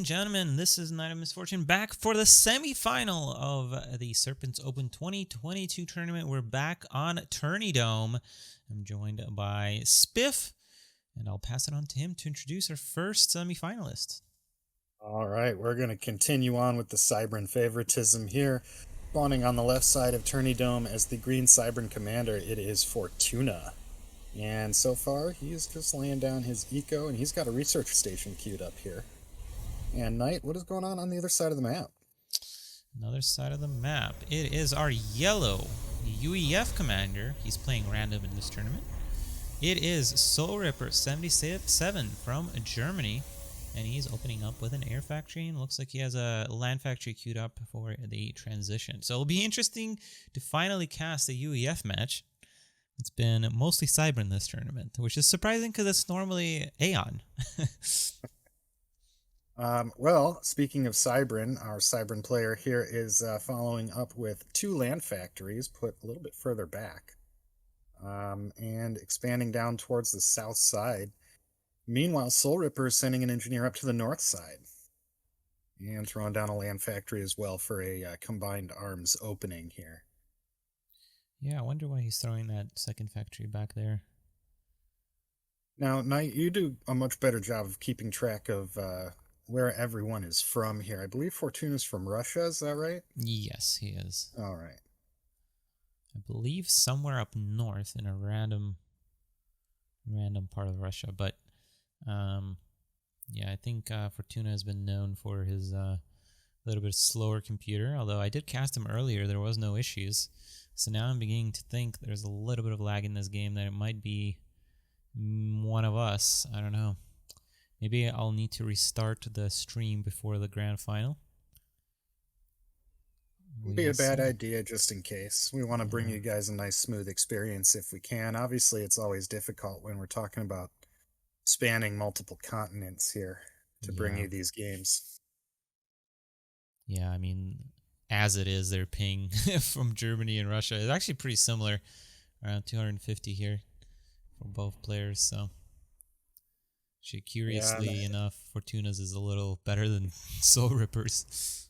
and gentlemen, this is Night of Misfortune back for the semifinal of the Serpent's Open 2022 tournament. We're back on Tourney Dome. I'm joined by Spiff, and I'll pass it on to him to introduce our first semifinalist. All right, we're going to continue on with the Cybran favoritism here. Spawning on the left side of Tourney Dome as the green Cybran commander, it is Fortuna. And so far, he's just laying down his eco, and he's got a research station queued up here. And Nite, what is going on the other side of the map? Another side of the map. It is our yellow UEF commander. He's playing random in this tournament. It is SoulRipper 77 from Germany. And he's opening up with an air factory, and looks like he has a land factory queued up for the transition. So it'll be interesting to finally cast a UEF match. It's been mostly Cybran this tournament, which is surprising because it's normally Aeon. Well, speaking of Cybran, our Cybran player here is following up with 2 land factories put a little bit further back and expanding down towards the south side. Meanwhile, SoulRipper is sending an engineer up to the north side and throwing down a land factory as well for a combined arms opening here. Yeah, I wonder why he's throwing that second factory back there. Now, Knight, you do a much better job of keeping track of where everyone is from here. I believe Fortuna's from Russia, is that right? Yes, he is. All right. I believe somewhere up north in a random part of Russia, but yeah, I think Fortuna has been known for his little bit slower computer, although I did cast him earlier, there was no issues. So now I'm beginning to think there's a little bit of lag in this game, that it might be one of us. I don't know. Maybe I'll need to restart the stream before the grand final. Would be a bad idea just in case. We want to bring you guys a nice smooth experience if we can. Obviously, it's always difficult when we're talking about spanning multiple continents here to bring you these games. Yeah, I mean, as it is, their ping from Germany and Russia is actually pretty similar, around 250 here for both players. So, curiously enough, Fortuna's is a little better than SoulRipper's,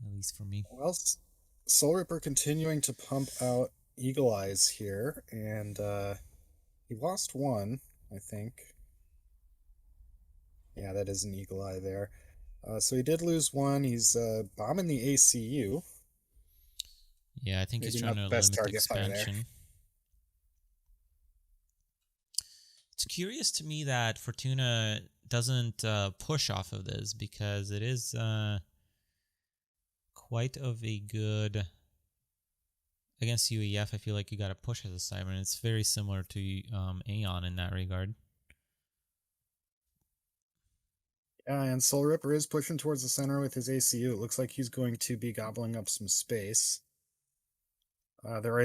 at least for me. Well, SoulRipper continuing to pump out Eagle Eyes here, and he lost one, I think. Yeah, that is an Eagle Eye there. So he did lose one. He's bombing the ACU. Yeah, I think Maybe he's trying to limit expansion. It's curious to me that Fortuna doesn't push off of this, because it is quite of a good... Against UEF, I feel like you got to push as a Cybran. It's very similar to Aeon in that regard. Yeah, and SoulRipper is pushing towards the center with his ACU. It looks like he's going to be gobbling up some space. There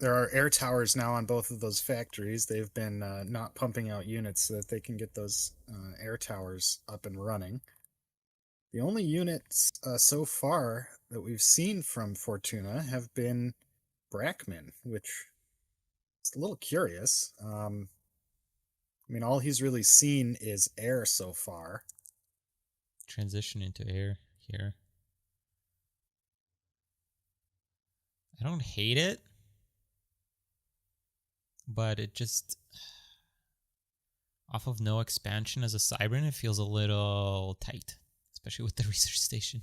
are air towers now on both of those factories. They've been not pumping out units so that they can get those air towers up and running. The only units so far that we've seen from Fortuna have been Brackman, which is a little curious. I mean, all he's really seen is air so far. Transition into air here. I don't hate it, but it just... Off of no expansion as a Cybran, it feels a little tight, especially with the research station.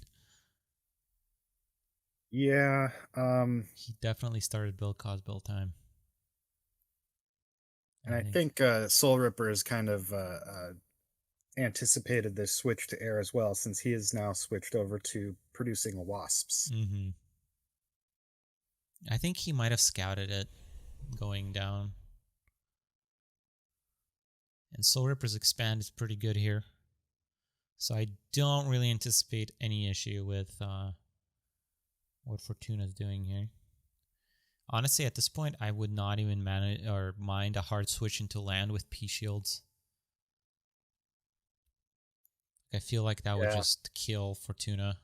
Yeah. He definitely started build cost, build time. And I think SoulRipper has kind of anticipated this switch to air as well, since he has now switched over to producing wasps. Mm-hmm. I think he might have scouted it going down. And SoulRipper's expand is pretty good here. So I don't really anticipate any issue with what Fortuna's doing here. Honestly, at this point, I would not even mind a hard switch into land with P-shields. I feel like that would just kill Fortuna.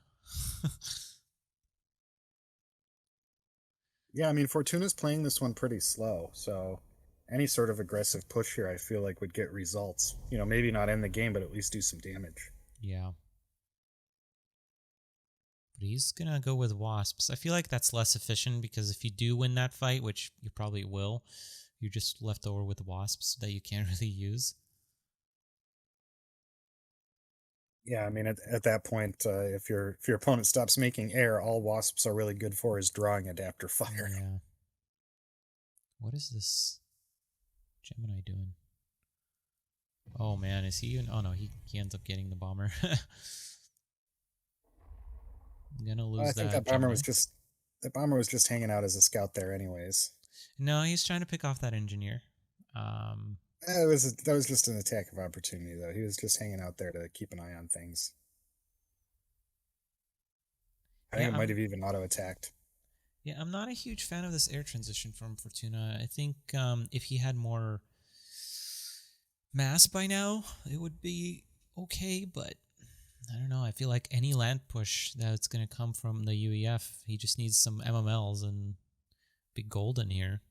Yeah, I mean, Fortuna's playing this one pretty slow, so any sort of aggressive push here, I feel like would get results. Maybe not end the game, but at least do some damage. Yeah. But he's gonna go with wasps. I feel like that's less efficient because if you do win that fight, which you probably will, you're just left over with wasps that you can't really use. Yeah, I mean, at that point, if your opponent stops making air, all wasps are really good for is drawing adapter fire. Yeah. What is this Gemini doing? Oh man, is he even? Oh no, he ends up getting the bomber. I'm gonna I lose think that Gemini. that bomber was just hanging out as a scout there, anyways. No, he's trying to pick off that engineer. Um, That was just an attack of opportunity, though. He was just hanging out there to keep an eye on things. I think yeah, it might have even auto attacked. I'm not a huge fan of this air transition from Fortuna. I think if he had more mass by now, it would be okay, but I don't know. I feel like any land push that's going to come from the UEF, he just needs some MMLs and be golden here.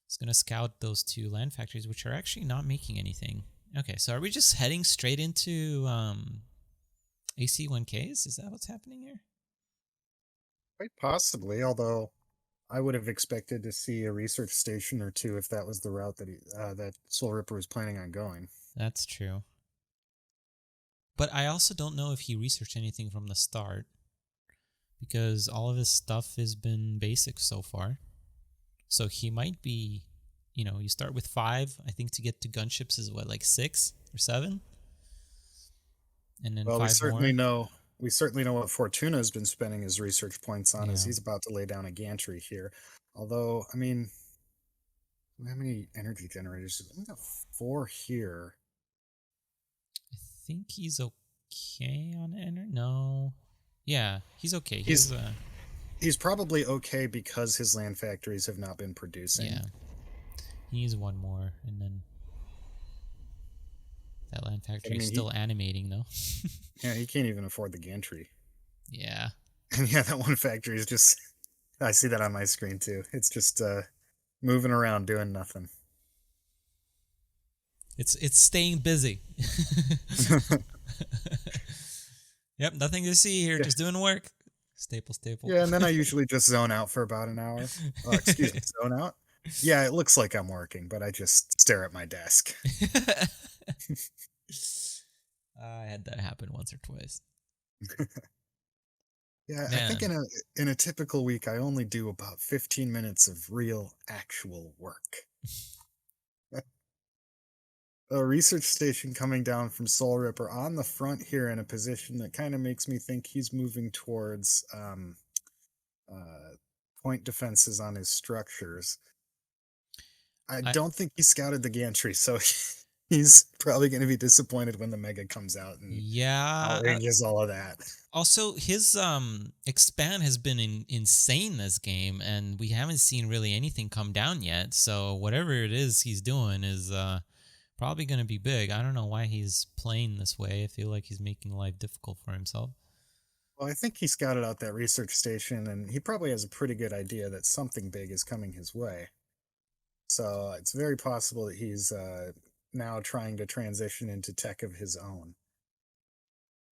He's going to scout those two land factories, which are actually not making anything. Okay, so are we just heading straight into AC1Ks? Is that what's happening here? Quite possibly, although I would have expected to see a research station or two if that was the route that SoulRipper was planning on going. That's true. But I also don't know if he researched anything from the start because all of his stuff has been basic so far. So he might be, you start with 5. I think to get to gunships is what, like 6 or 7? And then Well, 5 more? we certainly know what Fortuna has been spending his research points on, as Yeah. he's about to lay down a gantry here. Although, I mean, how many energy generators? We got 4 here. I think he's okay on enter. No. Yeah, he's okay. He He's has he's probably okay because his land factories have not been yeah. producing. He needs one more and then that land But I factory is mean, still animating though. he can't even afford the gantry. Yeah. And yeah, that one factory is just. I see that on my screen too. It's just moving around doing nothing. It's staying busy. Yep, nothing to see here, Yeah, just doing work. Staple, staple. yeah, and then I usually just zone out for about an hour. Excuse me, zone out. Yeah, it looks like I'm working, but I just stare at my desk. I had that happen once or twice. Yeah, I think Man, in a typical week I only do about 15 minutes of real actual work. A research station coming down from SoulRipper on the front here in a position that kind of makes me think he's moving towards uh, point defenses on his structures. I I don't think he scouted the gantry, so he's probably going to be disappointed when the mega comes out and yeah. outranges all of that. Also, his expand has been insane this game, and we haven't seen really anything come down yet. So whatever it is he's doing is probably going to be big. I don't know why he's playing this way. I feel like he's making life difficult for himself. Well, I think he scouted out that research station, and he probably has a pretty good idea that something big is coming his way. So it's very possible that he's now trying to transition into tech of his own.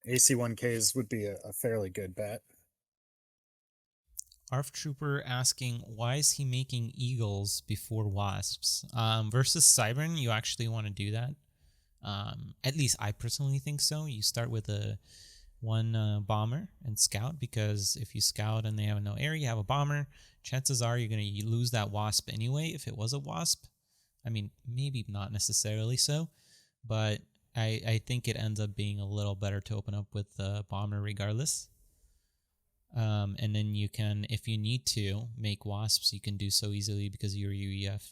AC1Ks would be a fairly good bet. ARF Trooper asking, why is he making eagles before wasps? Versus Cybern, you actually want to do that. At least I personally think so. You start with a one bomber and scout, because if you scout and they have no air, you have a bomber. Chances are you're going to lose that wasp anyway if it was a wasp. I mean, maybe not necessarily so, but I think it ends up being a little better to open up with the bomber regardless. And then you can, if you need to make wasps, you can do so easily because of your UEF.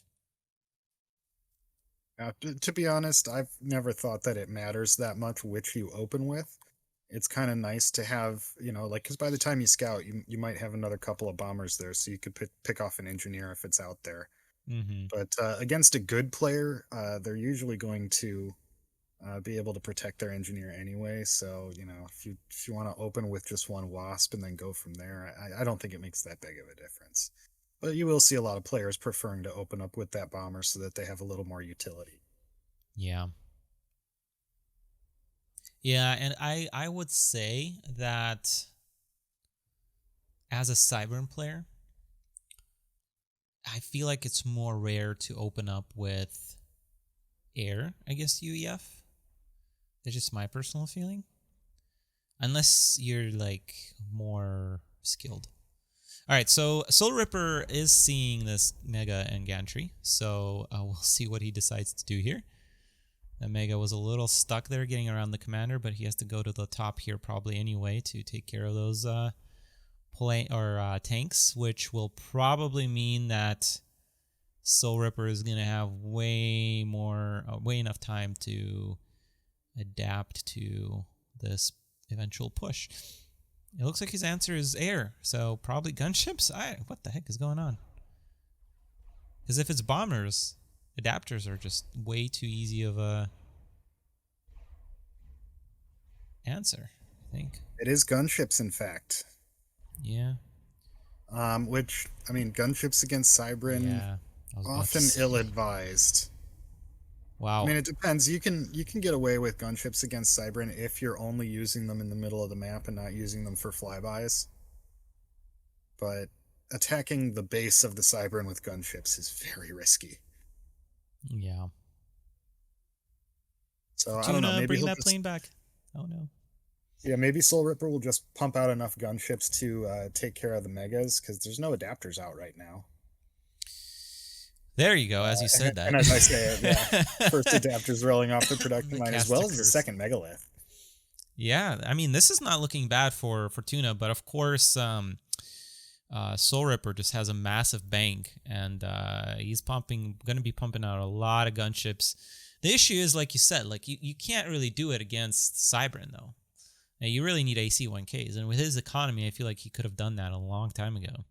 To be honest, I've never thought that it matters that much which you open with. It's kind of nice to have, like, because by the time you scout, you might have another couple of bombers there, so you could pick off an engineer if it's out there. Mm-hmm. But against a good player, they're usually going to be able to protect their engineer anyway. So if you want to open with just one wasp and then go from there, I don't think it makes that big of a difference. But you will see a lot of players preferring to open up with that bomber so that they have a little more utility. Yeah. Yeah, and I would say that as a Cybern player, I feel like it's more rare to open up with air, I guess UEF. That's just my personal feeling. Unless you're like more skilled. All right, so SoulRipper is seeing this Mega and Gantry, so we'll see what he decides to do here. The Mega was a little stuck there getting around the commander, but he has to go to the top here probably anyway to take care of those tanks, which will probably mean that SoulRipper is going to have way enough time to adapt to this eventual push. It looks like his answer is air, so probably gunships. What the heck is going on? Because if it's bombers, adapters are just way too easy of a answer, I think. It is gunships, in fact. Yeah. Which, I mean, gunships against Cybrin, Yeah. I was about to often say. ill-advised. I Wow. mean, it depends. You can get away with gunships against Cybrin if you're only using them in the middle of the map and not using them for flybys. But attacking the base of the Cybrin with gunships is very risky. Yeah. So I don't know. Fortuna, Maybe bring he'll that just plane back. Oh no. maybe SoulRipper will just pump out enough gunships to take care of the megas because there's no adapters out right now. There you go, as you said And that. as I say it, yeah, first adapters rolling off the production The line as cast well a as the curse. second megalith. Yeah, I mean, this is not looking bad for Fortuna, but of course, SoulRipper just has a massive bank, and he's going to be pumping out a lot of gunships. The issue is, like you said, like you can't really do it against Cybrin, though. Now, you really need AC-1Ks, and with his economy, I feel like he could have done that a long time ago.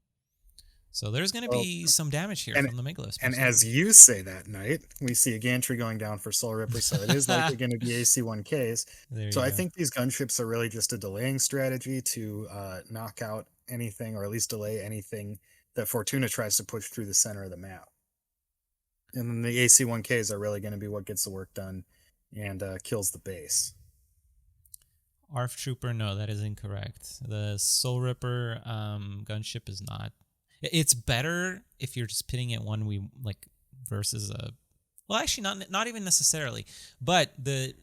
So there's going to Well, be some damage here and from the Megalith. and as you say that night, we see a gantry going down for SoulRipper, so it is likely going to be AC-1Ks. There So you I go. think these gunships are really just a delaying strategy to knock out anything, or at least delay anything that Fortuna tries to push through the center of the map. And then the AC-1Ks are really going to be what gets the work done and kills the base. ARF Trooper, no, that is incorrect. The SoulRipper gunship is not. It's better if you're just pitting it versus a. Well, actually, not even necessarily. But the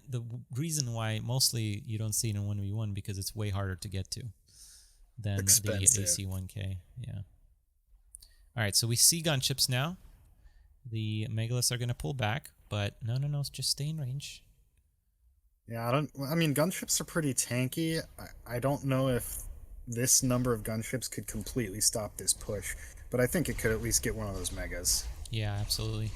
reason why mostly you don't see it in 1v1 because it's way harder to get to than the Expensive. AC-1K. Yeah. All right, so we see gunships now. The Megaliths are going to pull back, but no, just stay in range. Yeah, I mean, gunships are pretty tanky. I don't know if this number of gunships could completely stop this push, but I think it could at least get one of those megas. Yeah, absolutely.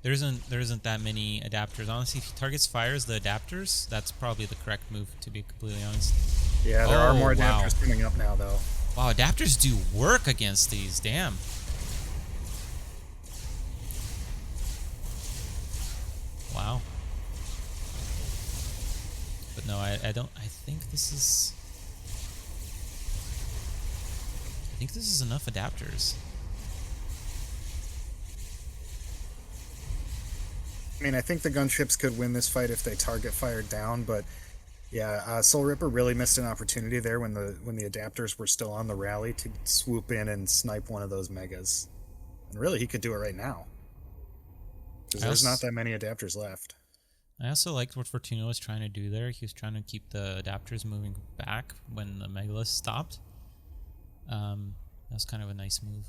There isn't that many adapters. Honestly, if he targets fires the adapters, that's probably the correct move, to be completely honest. Yeah, there are more wow. adapters coming up now, though. Wow, adapters do work against these. Damn. Wow. But no, I don't. I think this is enough adapters. I mean, I think the gunships could win this fight if they target fire down, but yeah, SoulRipper really missed an opportunity there when the adapters were still on the rally to swoop in and snipe one of those megas. And really, he could do it right now because there's not that many adapters left. I also liked what Fortuna was trying to do there. He was trying to keep the adapters moving back when the Megalith stopped. That was kind of a nice move.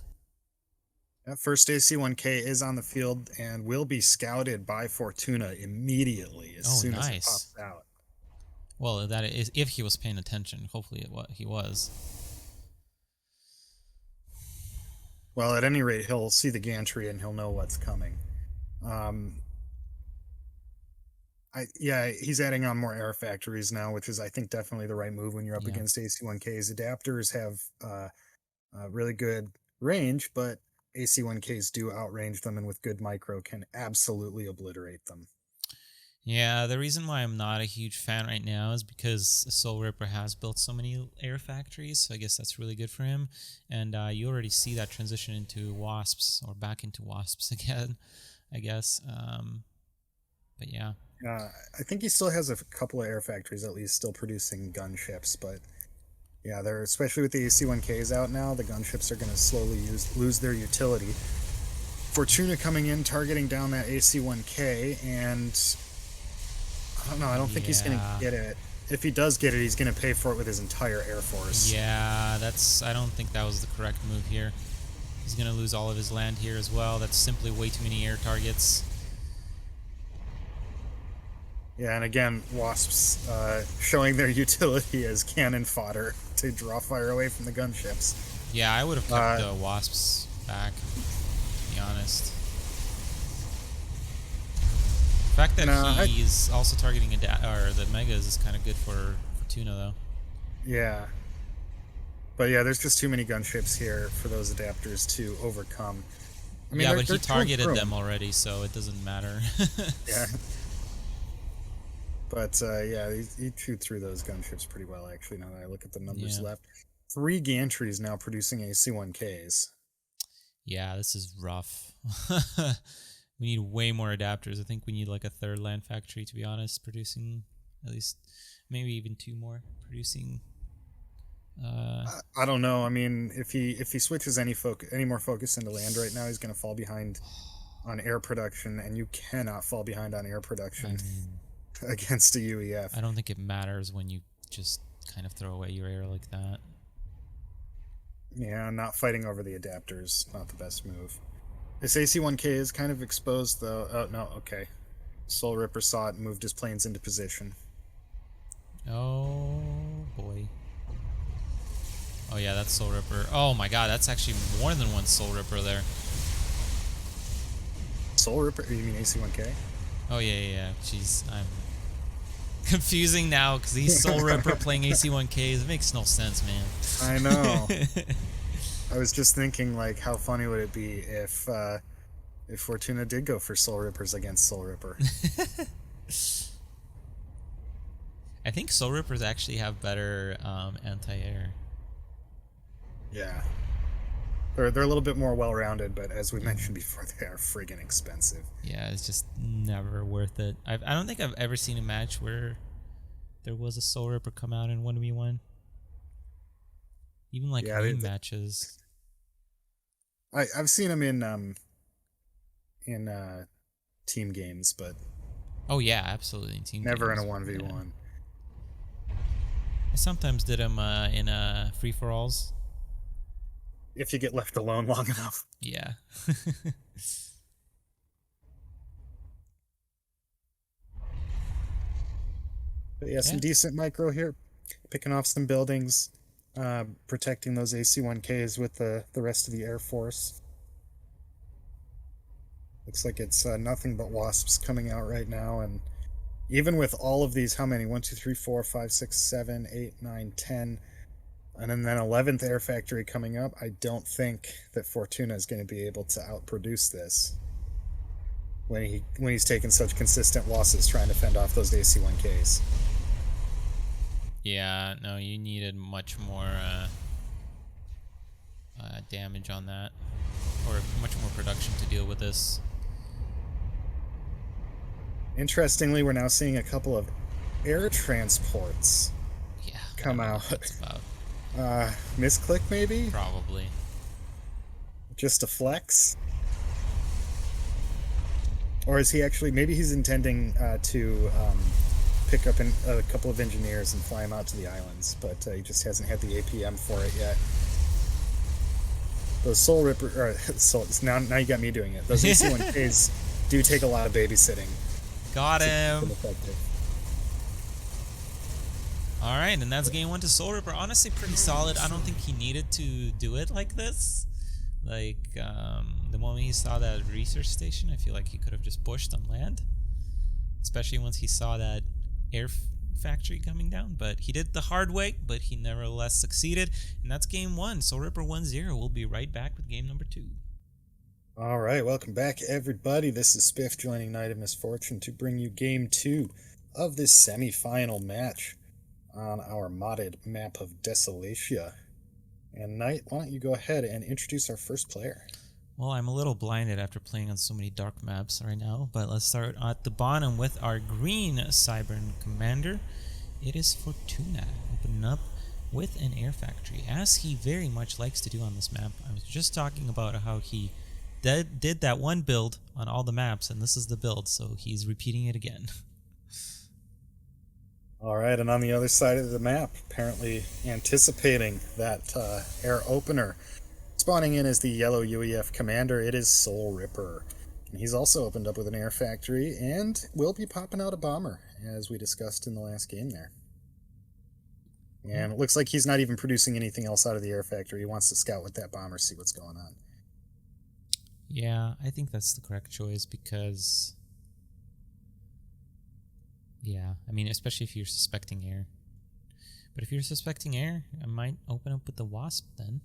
That first AC-1K is on the field and will be scouted by Fortuna immediately as soon as it pops out. Well, that is if he was paying attention. Hopefully, he was. Well, at any rate, he'll see the gantry and he'll know what's coming. He's adding on more air factories now, which is, I think, definitely the right move when you're up against AC-1Ks. Adapters have really good range, but AC-1Ks do outrange them, and with good micro can absolutely obliterate them. Yeah, the reason why I'm not a huge fan right now is because SoulRipper has built so many air factories, so I guess that's really good for him. And you already see that transition into wasps, or back into wasps again, I guess. But yeah. I think he still has a couple of air factories at least still producing gunships, but yeah, they're especially with the AC-1Ks out now, the gunships are going to slowly lose their utility. Fortuna coming in, targeting down that AC-1K, and I don't know, I don't think he's going to Yeah. get it. If he does get it, he's going to pay for it with his entire air force. Yeah, I don't think that was the correct move here. He's going to lose all of his land here as well. That's simply way too many air targets. Yeah, and again, wasps showing their utility as cannon fodder to draw fire away from the gunships. Yeah, I would have kept the wasps back, to be honest. The fact that he's also targeting the megas is kind of good for Fortuna, though. Yeah. But yeah, there's just too many gunships here for those adapters to overcome. I mean, yeah, but he targeted them already, so it doesn't matter. Yeah. But yeah, he chewed through those gunships pretty well, actually, now that I look at the numbers left. 3 gantries now producing AC-1Ks. Yeah, this is rough. We need way more adapters. I think we need like a third land factory, to be honest, producing at least maybe even 2 more producing. I don't know. I mean, if he switches any more focus into land right now, he's going to fall behind on air production, and you cannot fall behind on air production against a UEF. I don't think it matters when you just kind of throw away your air like that. Yeah, not fighting over the adapters, not the best move. This AC-1K is kind of exposed, though. Oh, no, okay. SoulRipper saw it and moved his planes into position. Oh, boy. Oh, yeah, that's SoulRipper. Oh, my God, that's actually more than one SoulRipper there. SoulRipper? You mean AC-1K? Oh, yeah. Jeez, I'm confusing now because he's SoulRipper playing AC-1Ks. It makes no sense, man. I know. I was just thinking, like, how funny would it be if Fortuna did go for SoulRippers against SoulRipper? I think SoulRippers actually have better anti-air. Yeah. They're a little bit more well-rounded, but as we mentioned before, they are friggin' expensive. Yeah, it's just never worth it. I don't think I've ever seen a match where there was a SoulRipper come out in 1v1. Even like meme matches. I've seen them in team games, but oh yeah, absolutely in team never games. In a 1v1. Yeah. I sometimes did them in free for alls. If you get left alone long enough. Yeah. But yeah, some decent micro here, picking off some buildings. Protecting those AC-1Ks with the rest of the Air Force. Looks like it's nothing but wasps coming out right now, and even with all of these, how many? 1, 2, 3, 4, 5, 6, 7, 8, 9, 10, and then 11th Air Factory coming up. I don't think that Fortuna is going to be able to outproduce this when he's taking such consistent losses trying to fend off those AC-1Ks. Yeah, no, you needed much more damage on that, or much more production to deal with this. Interestingly, we're now seeing a couple of air transports come out. Misclick, maybe? Probably. Just a flex? Or is he actually... Maybe he's intending to... pick up a couple of engineers and fly them out to the islands, but he just hasn't had the APM for it yet. Those SoulRipper, now you got me doing it. Those AC-1Ks do take a lot of babysitting. Got him. All right, and that's game 1 to SoulRipper. Honestly, pretty solid. I don't think he needed to do it like this. Like the moment he saw that research station, I feel like he could have just pushed on land, especially once he saw that air factory coming down, but he did the hard way, but he nevertheless succeeded, and that's game 1. SoulRipper 1-0. We'll be right back with game number 2. All right, welcome back, everybody. This is Spiff joining Night of Misfortune to bring you Game 2 of this semi-final match on our modded map of Desolatia. And Night, why don't you go ahead and introduce our first player? Well, I'm a little blinded after playing on so many dark maps right now, but let's start at the bottom with our green Cybern commander. It is Fortuna, opening up with an air factory, as he very much likes to do on this map. I was just talking about how he did that one build on all the maps, and this is the build, so he's repeating it again. All right, and on the other side of the map, apparently anticipating that air opener, spawning in as the yellow UEF commander, it is SoulRipper. And he's also opened up with an air factory and will be popping out a bomber, as we discussed in the last game there. And it looks like he's not even producing anything else out of the air factory. He wants to scout with that bomber, see what's going on. Yeah, I think that's the correct choice because... yeah, I mean, especially if you're suspecting air. But if you're suspecting air, I might open up with the Wasp then.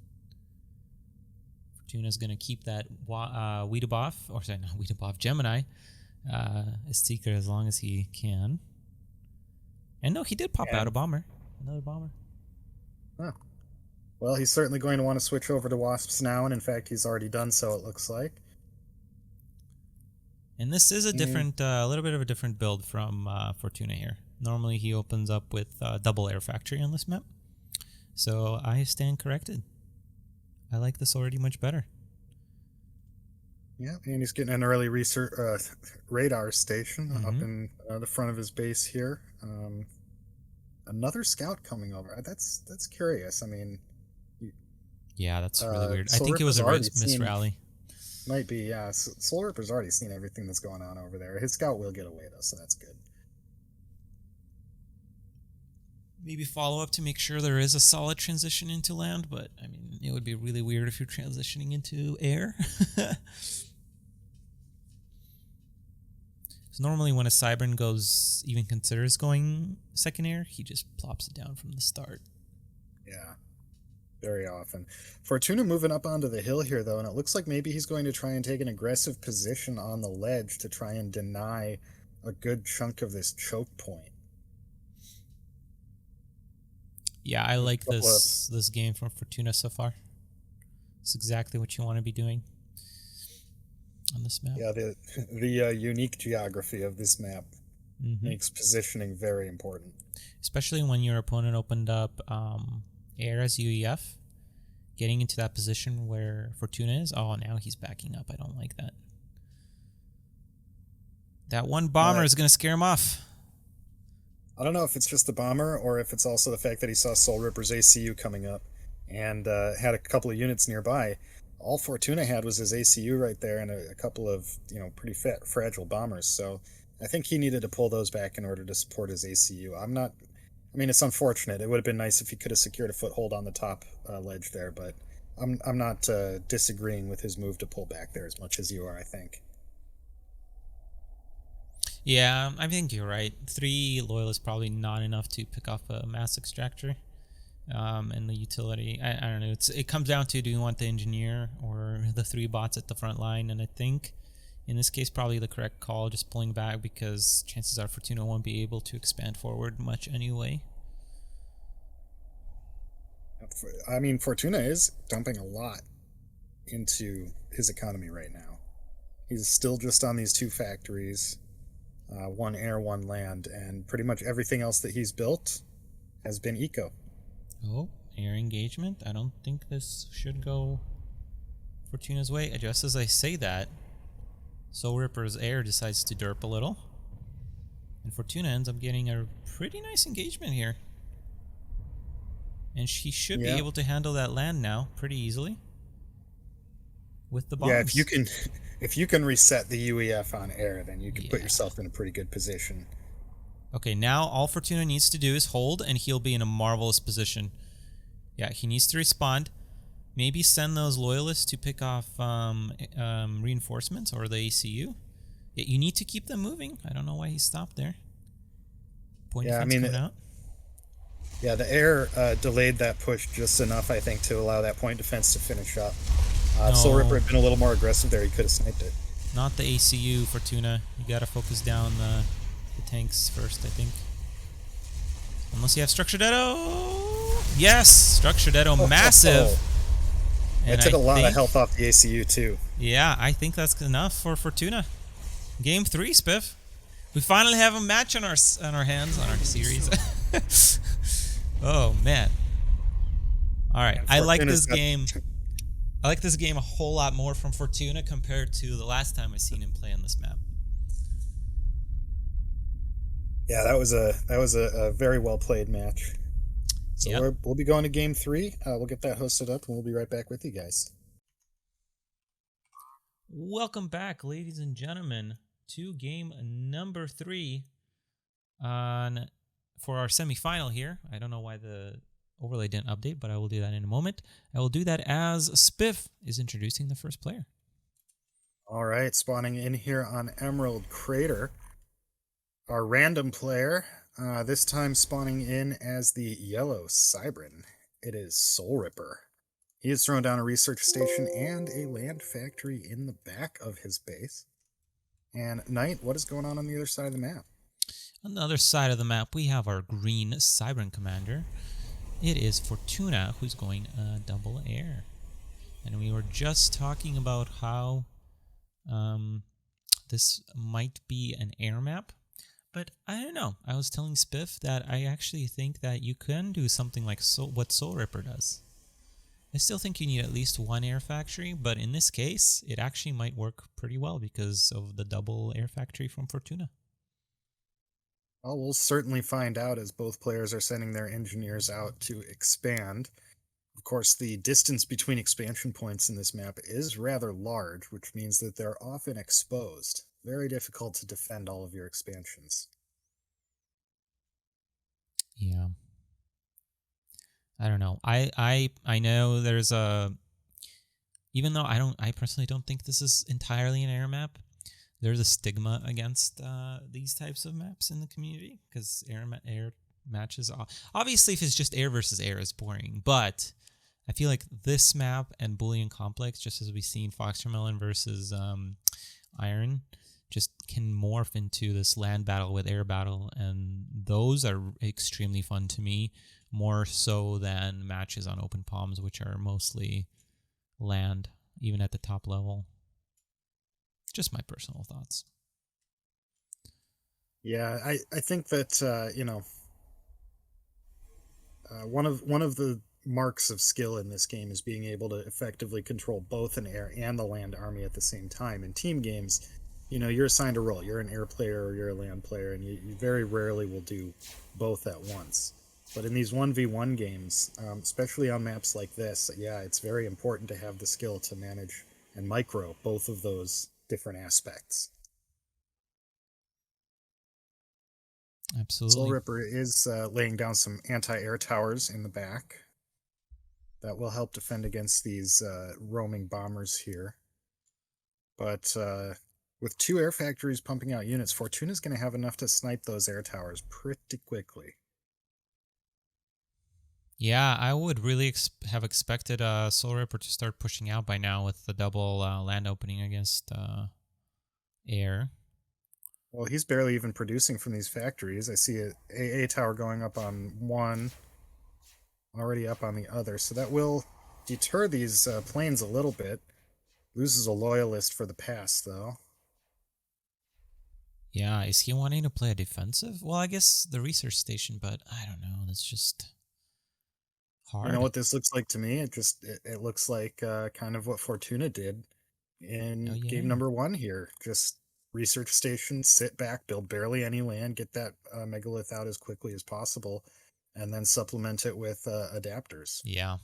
Fortuna's going to keep that Weedaboff, or sorry, not Weedaboff, Gemini, Seeker as long as he can. And no, he did pop out a bomber. Another bomber. Oh. Well, he's certainly going to want to switch over to Wasps now, and in fact, he's already done so, it looks like. And this is a different, a little bit of a different build from Fortuna here. Normally, he opens up with double air factory on this map. So I stand corrected. I like this already much better. Yeah, and he's getting an early research radar station up in the front of his base here. Another scout coming over. That's curious. I mean, yeah, that's really weird. I think it was a misrally. Might be, yeah. SoulRipper's already seen everything that's going on over there. His scout will get away, though, so that's good. Maybe follow up to make sure there is a solid transition into land, but, I mean, it would be really weird if you're transitioning into air. So normally when a Cybern even considers going second air, he just plops it down from the start. Yeah. Very often. Fortuna moving up onto the hill here, though, and it looks like maybe he's going to try and take an aggressive position on the ledge to try and deny a good chunk of this choke point. Yeah, I like this game from Fortuna so far. It's exactly what you want to be doing on this map. Yeah, the unique geography of this map makes positioning very important. Especially when your opponent opened up air as UEF, getting into that position where Fortuna is. Oh, now he's backing up. I don't like that. That one bomber is going to scare him off. I don't know if it's just the bomber or if it's also the fact that he saw SoulRipper's ACU coming up and had a couple of units nearby. All Fortuna had was his ACU right there and a couple of pretty fragile bombers. So I think he needed to pull those back in order to support his ACU. I mean, it's unfortunate. It would have been nice if he could have secured a foothold on the top ledge there, but I'm not disagreeing with his move to pull back there as much as you are, I think. Yeah, I think you're right. 3 loyal is probably not enough to pick off a mass extractor. And the utility, I don't know. It comes down to, do you want the engineer or the 3 bots at the front line? And I think in this case, probably the correct call, just pulling back, because chances are Fortuna won't be able to expand forward much anyway. I mean, Fortuna is dumping a lot into his economy right now. He's still just on these 2 factories, 1 air, 1 land, and pretty much everything else that he's built has been eco. Oh, air engagement. I don't think this should go Fortuna's way. Just as I say that, SoulRipper's air decides to derp a little, and Fortuna ends up getting a pretty nice engagement here. And she should be able to handle that land now pretty easily with the bombs. Yeah, if you can reset the UEF on air, then you can put yourself in a pretty good position. Okay, now all Fortuna needs to do is hold, and he'll be in a marvelous position. Yeah, he needs to respond. Maybe send those loyalists to pick off reinforcements or the ACU. Yeah, you need to keep them moving. I don't know why he stopped there. Point defense coming out. Yeah, the air delayed that push just enough, I think, to allow that point defense to finish up. If SoulRipper No, had been a little more aggressive there, he could have sniped it. not the ACU, Fortuna. You gotta focus down the tanks first, I think. Unless you have Structure Ditto. Yes! Structure Ditto, massive! It And took I a lot of think, health off the ACU, too. yeah, I think that's enough for Fortuna. Game 3, Spiff. We finally have a match on our hands, on our series. Oh, man. Alright, And I like Fortuna's this game. I like this game a whole lot more from Fortuna compared to the last time I seen him play on this map. Yeah, that was a very well played match. So Yep. we'll be going to game 3. We'll get that hosted up, and we'll be right back with you guys. Welcome back, ladies and gentlemen, to game number 3 on for our semifinal here. I don't know why the overlay didn't update, but I will do that in a moment. I will do that as Spiff is introducing the first player. All right, spawning in here on Emerald Crater. Our random player, this time spawning in as the yellow Cybrin. It is SoulRipper. He has thrown down a research station and a land factory in the back of his base. And Nite, what is going on the other side of the map? On the other side of the map, we have our green Cybrin commander. It is Fortuna who's going double air. And we were just talking about how this might be an air map. But I don't know. I was telling Spiff that I actually think that you can do something like what SoulRipper does. I still think you need at least one air factory, but in this case, it actually might work pretty well because of the double air factory from Fortuna. Well, we'll certainly find out as both players are sending their engineers out to expand. Of course, the distance between expansion points in this map is rather large, which means that they're often exposed. Very difficult to defend all of your expansions. Yeah. I don't know. I know there's a, even though I personally don't think this is entirely an air map, there's a stigma against these types of maps in the community because air matches, obviously if it's just air versus air is boring, but I feel like this map and Boolean Complex, just as we've seen Foxtermelon versus Iron, just can morph into this land battle with air battle, and those are extremely fun to me, more so than matches on Open Palms, which are mostly land, even at the top level. Just my personal thoughts. Yeah, I think that one of the marks of skill in this game is being able to effectively control both an air and the land army at the same time. In team games, you're assigned a role. You're an air player or you're a land player, and you very rarely will do both at once. But in these 1v1 games, especially on maps like this, yeah, it's very important to have the skill to manage and micro both of those different aspects. Absolutely. SoulRipper is laying down some anti-air towers in the back that will help defend against these roaming bombers here. But with 2 air factories pumping out units, Fortuna's going to have enough to snipe those air towers pretty quickly. Yeah, I would really have expected SoulRipper to start pushing out by now with the double land opening against air. Well, he's barely even producing from these factories. I see a AA tower going up on one, already up on the other, so that will deter these planes a little bit. Loses a loyalist for the pass, though. Yeah, is he wanting to play a defensive? Well, I guess the research station, but I don't know. That's just hard. You know what this looks like to me? It looks like kind of what Fortuna did in game number 1 here. Just research station, sit back, build barely any land, get that megalith out as quickly as possible, and then supplement it with adapters. Yeah.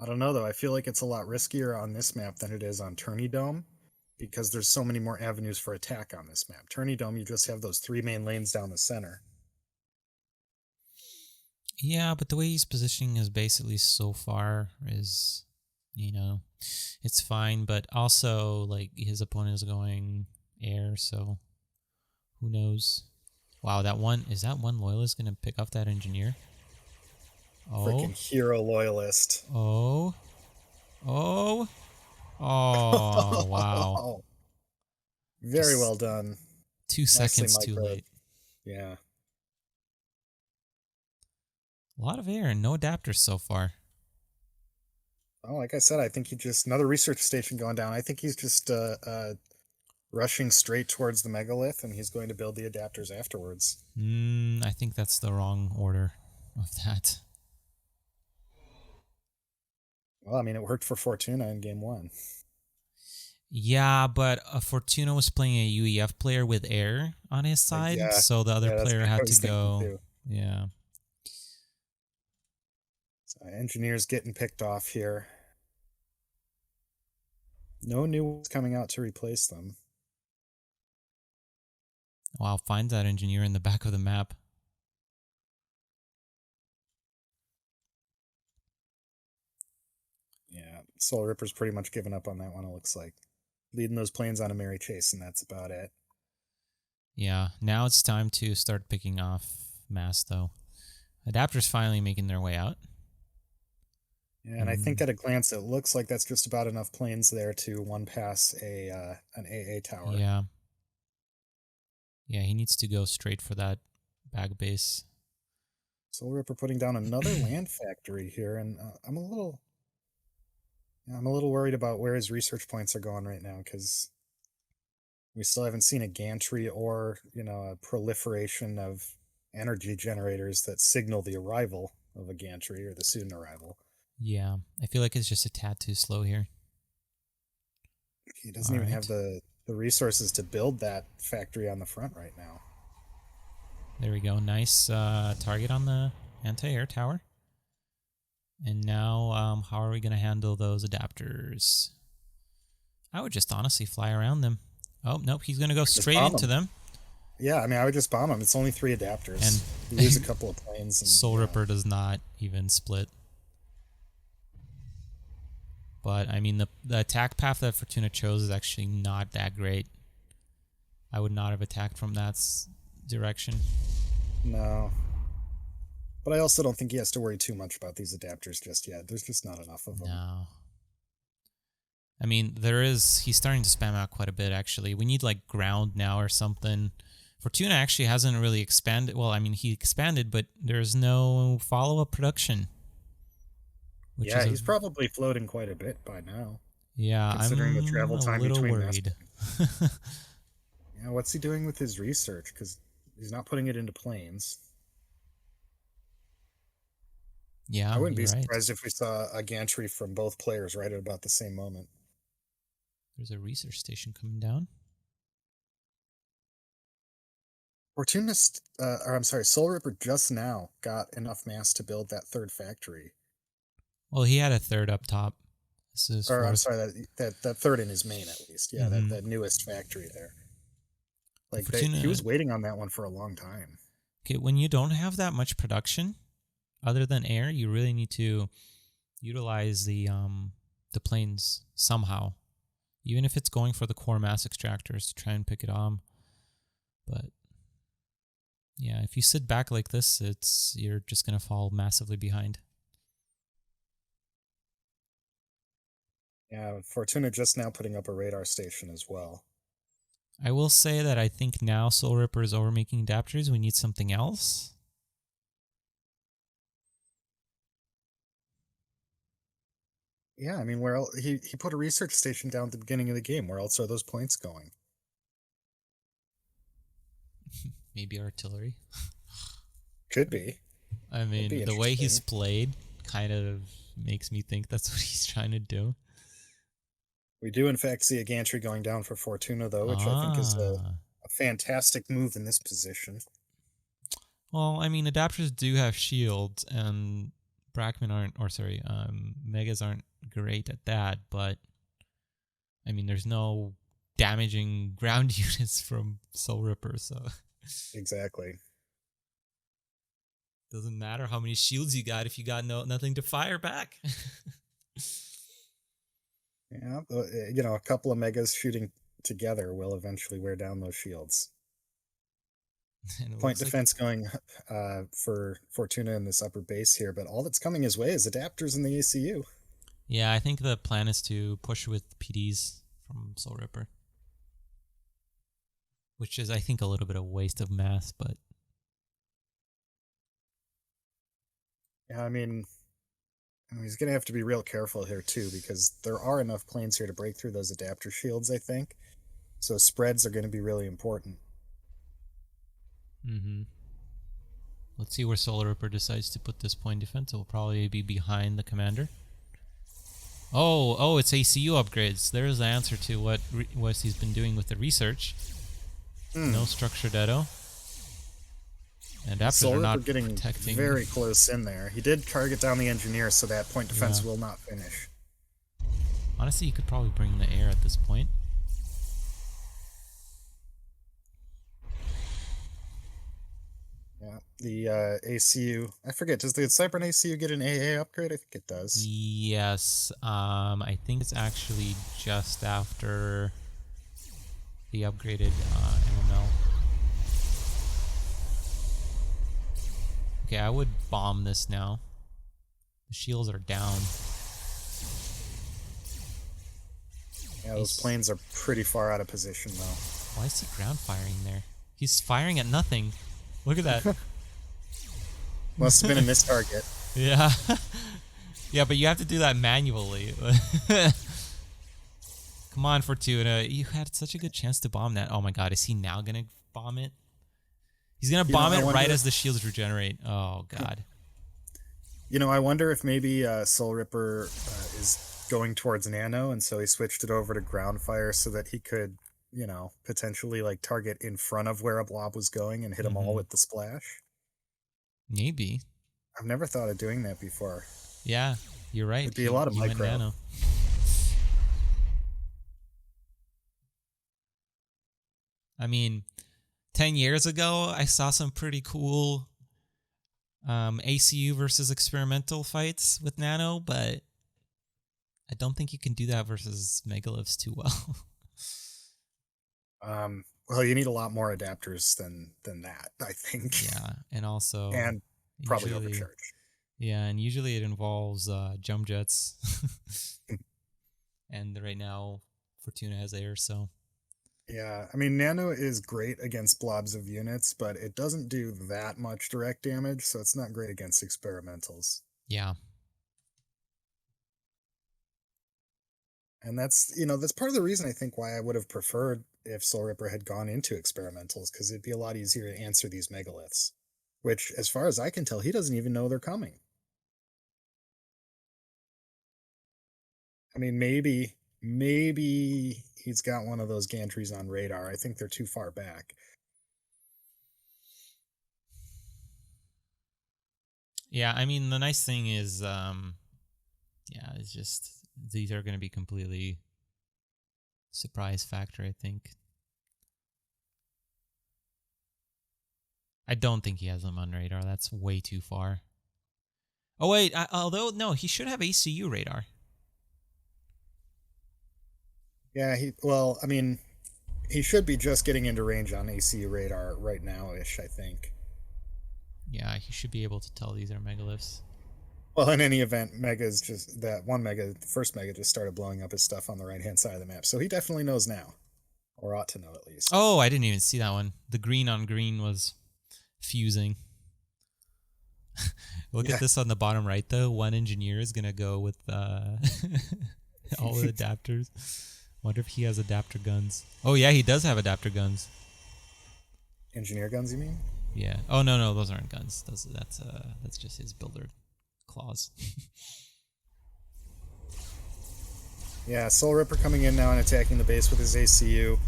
I don't know, though. I feel like it's a lot riskier on this map than it is on Tourney Dome, because there's so many more avenues for attack on this map. Tourney Dome, you just have those 3 main lanes down the center. Yeah, but the way he's positioning is basically so far is, it's fine. But also, like, his opponent is going air, so who knows? Wow, is that one loyalist going to pick off that engineer? Oh, Freaking hero loyalist. oh, oh, oh, wow. Very Just well done. two Nicely seconds too microed. late. Yeah. A lot of air and no adapters so far. Oh, like I said, I think he just another research station going down. I think he's just rushing straight towards the megalith, and he's going to build the adapters afterwards. I think that's the wrong order of that. Well, I mean, it worked for Fortuna in game one. Yeah, but Fortuna was playing a UEF player with air on his side, Yeah, so the other yeah, that's player kind of what I had to was thinking go. too. Yeah. So engineers getting picked off here. No new ones coming out to replace them. Wow, find that engineer in the back of the map. Yeah, SoulRipper's pretty much given up on that one, it looks like. Leading those planes on a merry chase, and that's about it. Yeah, now it's time to start picking off mass, though. Adapters finally making their way out. Yeah, and I think at a glance, it looks like that's just about enough planes there to one pass an AA tower. Yeah. Yeah, he needs to go straight for that bag base. SoulRipper putting down another land factory here, and I'm a little worried about where his research points are going right now because we still haven't seen a gantry or a proliferation of energy generators that signal the arrival of a gantry or the student arrival. Yeah, I feel like it's just a tad too slow here. He doesn't All even have right. the resources to build that factory on the front right now. There we go. Nice target on the anti-air tower. And now, how are we going to handle those adapters? I would just honestly fly around them. Oh, nope. He's going to go Just straight bomb into them. them. Yeah, I mean, I would just bomb them. It's only 3 adapters. You lose a And couple of planes, and SoulRipper does not even split. But, I mean, the attack path that Fortuna chose is actually not that great. I would not have attacked from that direction. no. But I also don't think he has to worry too much about these adapters just yet. There's just not enough of them. No. I mean, he's starting to spam out quite a bit, actually. We need, like, ground now or something. Fortuna actually hasn't really expanded. Well, I mean, he expanded, but there's no follow-up production. Yeah, he's probably floating quite a bit by now. Yeah, Considering the I'm travel a time little between mass worried. Yeah, what's he doing with his research? Because he's not putting it into planes. I Yeah, wouldn't be you're right. surprised if we saw a gantry from both players right at about the same moment. There's a research station coming down. SoulRipper just now got enough mass to build that third factory. Well, he had a third up top. This is Or I'm fourth. sorry, that third in his main at least. Yeah, that newest factory there. Like he Fortuna. was waiting on that one for a long time. Okay, when you don't have that much production, other than air, you really need to utilize the planes somehow, even if it's going for the core mass extractors to try and pick it on. But yeah, if you sit back like this, you're just gonna fall massively behind. Yeah, Fortuna just now putting up a radar station as well. I will say that I think now SoulRipper is overmaking adapters. We need something else. Yeah, I mean, where else, he put a research station down at the beginning of the game. Where else are those points going? Maybe artillery. Could be. I That'd be mean, the way he's interesting. played kind of makes me think that's what he's trying to do. We do, in fact, see a gantry going down for Fortuna, though, which I think is Ah. a fantastic move in this position. Well, I mean, adapters do have shields, and Megas aren't great at that, but I mean, there's no damaging ground units from SoulRipper, so Exactly. doesn't matter how many shields you got if you got nothing to fire back. Yeah, a couple of megas shooting together will eventually wear down those shields. And it Point looks like, defense going for Fortuna in this upper base here, but all that's coming his way is adapters in the ACU. yeah, I think the plan is to push with PDs from SoulRipper, which is, I think, a little bit of waste of mass, but Yeah, I mean, he's going to have to be real careful here too, because there are enough planes here to break through those adapter shields, I think. So spreads are going to be really important. let's see where SoulRipper decides to put this point defense. It will probably be behind the commander. Oh, it's ACU upgrades. There's the answer to what he's been doing with the research. No structure deado. And adapters are not getting protecting. very close in there. He did target down the engineer, so that point defense will not finish. Honestly, you could probably bring the air at this point. Yeah, the ACU. I forget. Does the Serpent ACU get an AA upgrade? I think it does. Yes, I think it's actually just after the upgraded MML. Okay, I would bomb this now. The shields are down. Yeah, those planes are pretty far out of position, though. Why is he ground firing there? He's firing at nothing. Look at that. Must have been a missed target. Yeah. Yeah, but you have to do that manually. Come on, Fortuna. You had such a good chance to bomb that. Oh my god, is he now going to bomb it? He's going to bomb it right as the shields regenerate. Oh god. I wonder if maybe SoulRipper is going towards Nano, and so he switched it over to ground fire so that he could, potentially like target in front of where a blob was going and hit them all with the splash. Maybe. I've never thought of doing that before. Yeah, you're right. It'd be a lot of micro. Nano. I mean, 10 years ago, I saw some pretty cool ACU versus experimental fights with Nano, but I don't think you can do that versus Megaliths too well. Well, you need a lot more adapters than that, I think. Yeah, and also... And probably overcharge. Yeah, and usually it involves jump jets. And right now, Fortuna has air, so... Yeah, I mean, Nano is great against blobs of units, but it doesn't do that much direct damage, so it's not great against experimentals. Yeah. And that's part of the reason I think why I would have preferred if SoulRipper had gone into experimentals, because it'd be a lot easier to answer these megaliths, which, as far as I can tell, he doesn't even know they're coming. I mean, maybe he's got one of those gantries on radar. I think they're too far back. Yeah, I mean, the nice thing is, it's just these are going to be completely surprise factor, I think. I don't think he has them on radar. That's way too far. Oh, wait. Although, no, he should have ACU radar. Yeah, he should be just getting into range on ACU radar right now-ish, I think. Yeah, he should be able to tell these are megaliths. Well, in any event, Mega's just that one Mega, the first Mega, just started blowing up his stuff on the right-hand side of the map, so he definitely knows now, or ought to know at least. Oh, I didn't even see that one. The green on green was fusing. Look at this on the bottom right, though. One engineer is gonna go with all the adapters. Wonder if he has adapter guns. Oh yeah, he does have adapter guns. Engineer guns, you mean? Yeah. Oh no, those aren't guns. That's just his builder claws. Yeah, SoulRipper coming in now and attacking the base with his ACU.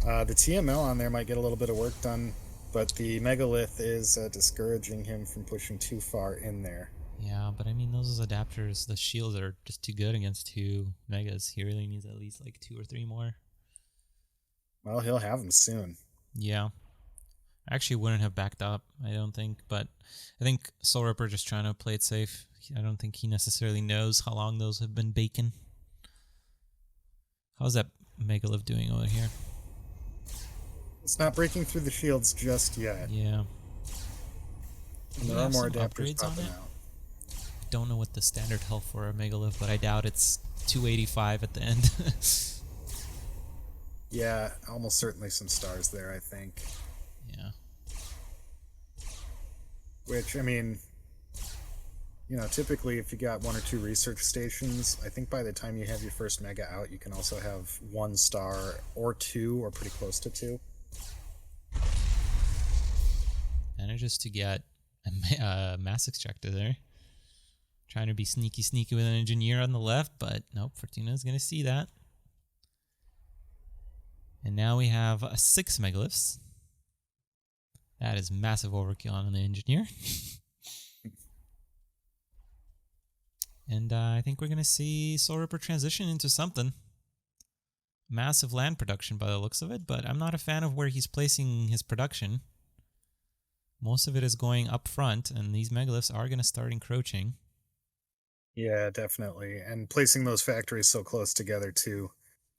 The TML on there might get a little bit of work done, but the Megalith is discouraging him from pushing too far in there. Yeah, but I mean, those adapters, the shields are just too good against two Megas. He really needs at least like 2 or 3 more. Well, he'll have them soon. Yeah. I actually wouldn't have backed up, I don't think, but I think SoulRipper just trying to play it safe. I don't think he necessarily knows how long those have been baking. How's that Megalith doing over here? It's not breaking through the shields just yet. Yeah. And Do there we are have more some adapters upgrades on popping it? out. I don't know what the standard health for a Megalith, but I doubt it's 285 at the end. Yeah, almost certainly some stars there, I think. Yeah. Which, I mean, typically if you got 1 or 2 research stations, I think by the time you have your first mega out, you can also have 1 star or 2 or pretty close to 2. Manages to get a mass extractor there. Trying to be sneaky with an engineer on the left, but nope, Fortuna's going to see that. And now we have 6 megaglyphs. That is massive overkill on the engineer. And I think we're going to see SoulRipper transition into something. Massive land production by the looks of it, but I'm not a fan of where he's placing his production. Most of it is going up front, and these megaglyphs are going to start encroaching. Yeah, definitely. And placing those factories so close together, too.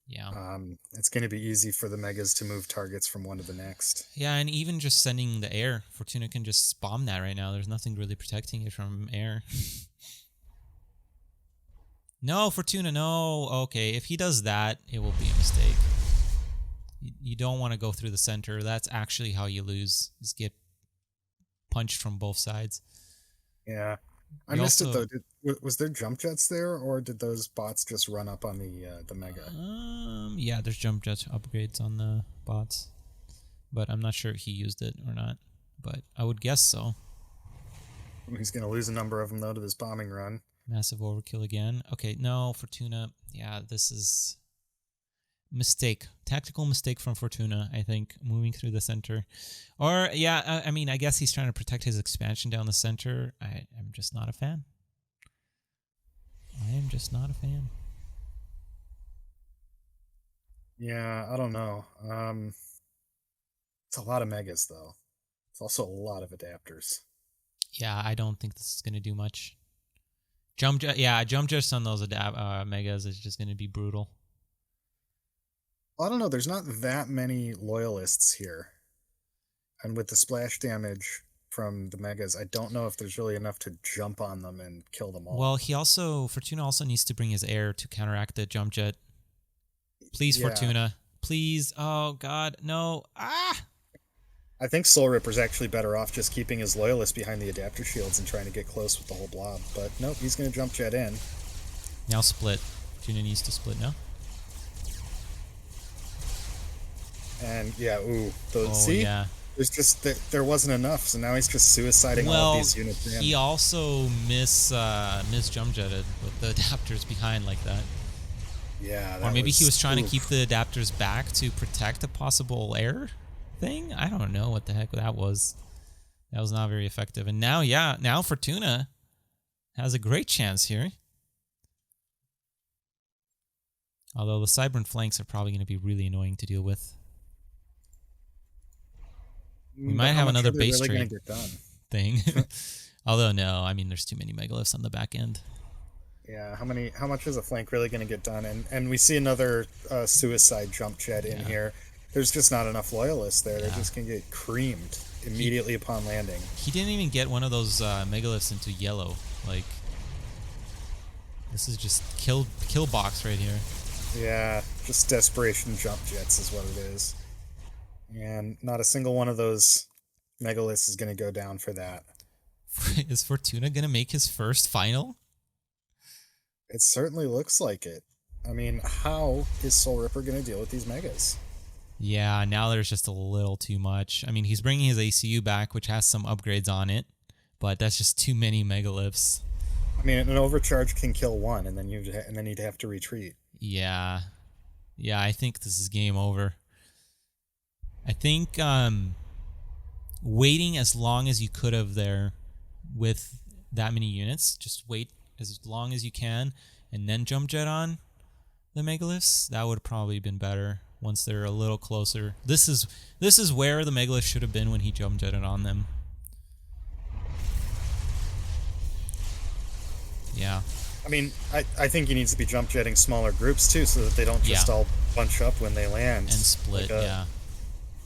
Yeah. It's going to be easy for the megas to move targets from one to the next. Yeah, and even just sending the air, Fortuna can just bomb that right now. There's nothing really protecting it from air. No, Fortuna, no. Okay, if he does that, it will be a mistake. You don't want to go through the center. That's actually how you lose, is get punched from both sides. Yeah. I missed it, though. Was there jump jets there, or did those bots just run up on the mega? Yeah, there's jump jet upgrades on the bots. But I'm not sure if he used it or not. But I would guess so. He's going to lose a number of them, though, to this bombing run. Massive overkill again. Okay, no, Fortuna. Yeah, this is mistake. Tactical mistake from Fortuna, I think, moving through the center. Or, yeah, I mean, I guess he's trying to protect his expansion down the center. I'm just not a fan. I am just not a fan. Yeah, I don't know. It's a lot of megas, though. It's also a lot of adapters. Yeah, I don't think this is going to do much. Jump just on those megas is just going to be brutal. I don't know. There's not that many loyalists here. And with the splash damage from the megas, I don't know if there's really enough to jump on them and kill them all. Well, Fortuna also needs to bring his air to counteract the jump jet. Please, yeah. Fortuna. Please. Oh, God. No. Ah! I think SoulRipper's actually better off just keeping his loyalists behind the adapter shields and trying to get close with the whole blob. But nope, he's going to jump jet in. Now split. Fortuna needs to split now. And yeah, see? Yeah. There's just there wasn't enough, so now he's just suiciding all of these units in. He also miss jump jetted with the adapters behind like that. Yeah, or maybe he was trying to keep the adapters back to protect a possible air thing. I don't know what the heck that was. That was not very effective. And now Fortuna has a great chance here. Although the Cybern flanks are probably going to be really annoying to deal with. We might have another base trade thing. Although no, I mean there's too many megaglyphs on the back end. Yeah, how much is a flank really going to get done? And we see another suicide jump jet in here. There's just not enough loyalists there. They're just going to get creamed immediately upon landing. He didn't even get one of those megaglyphs into yellow. Like, this is just kill box right here. Yeah, just desperation jump jets is what it is. And not a single one of those megaliths is going to go down for that. Is Fortuna going to make his first final? It certainly looks like it. I mean, how is SoulRipper going to deal with these megas? Yeah, now there's just a little too much. I mean, he's bringing his ACU back, which has some upgrades on it, but that's just too many megaglyphs. I mean, an overcharge can kill one, and then you'd have to retreat. Yeah, I think this is game over. I think waiting as long as you could have there with that many units, just wait as long as you can, and then jump jet on the megaglyphs. That would have probably been better once they're a little closer. This is where the megaglyphs should have been when he jump jetted on them. Yeah. I mean, I think he needs to be jump jetting smaller groups too, so that they don't just all bunch up when they land and split.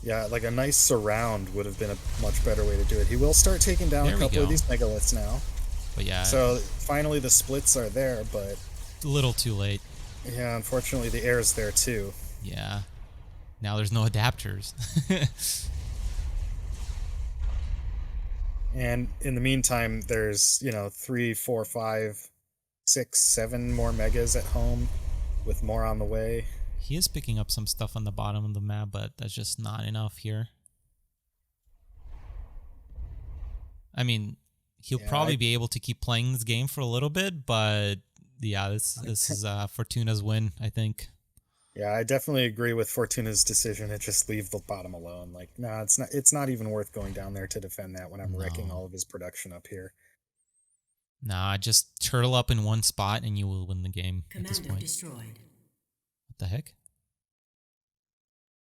Yeah, like a nice surround would have been a much better way to do it. He will start taking down a There we couple of go. these megaliths now. But yeah, So finally the splits are there, but a little too late. yeah, unfortunately the air is there too. Yeah. Now there's no adapters. And in the meantime, there's, 3, 4, 5, 6, 7 more megas at home with more on the way. He is picking up some stuff on the bottom of the map, but that's just not enough here. I mean, he'll Yeah, probably be able to keep playing this game for a little bit, but yeah, this is Fortuna's win, I think. yeah, I definitely agree with Fortuna's decision to just leave the bottom alone. Like, nah, it's not even worth going down there to defend that when I'm wrecking No. all of his production up here. Nah, just turtle up in one spot and you will win the game at this Commander point. destroyed. What the heck?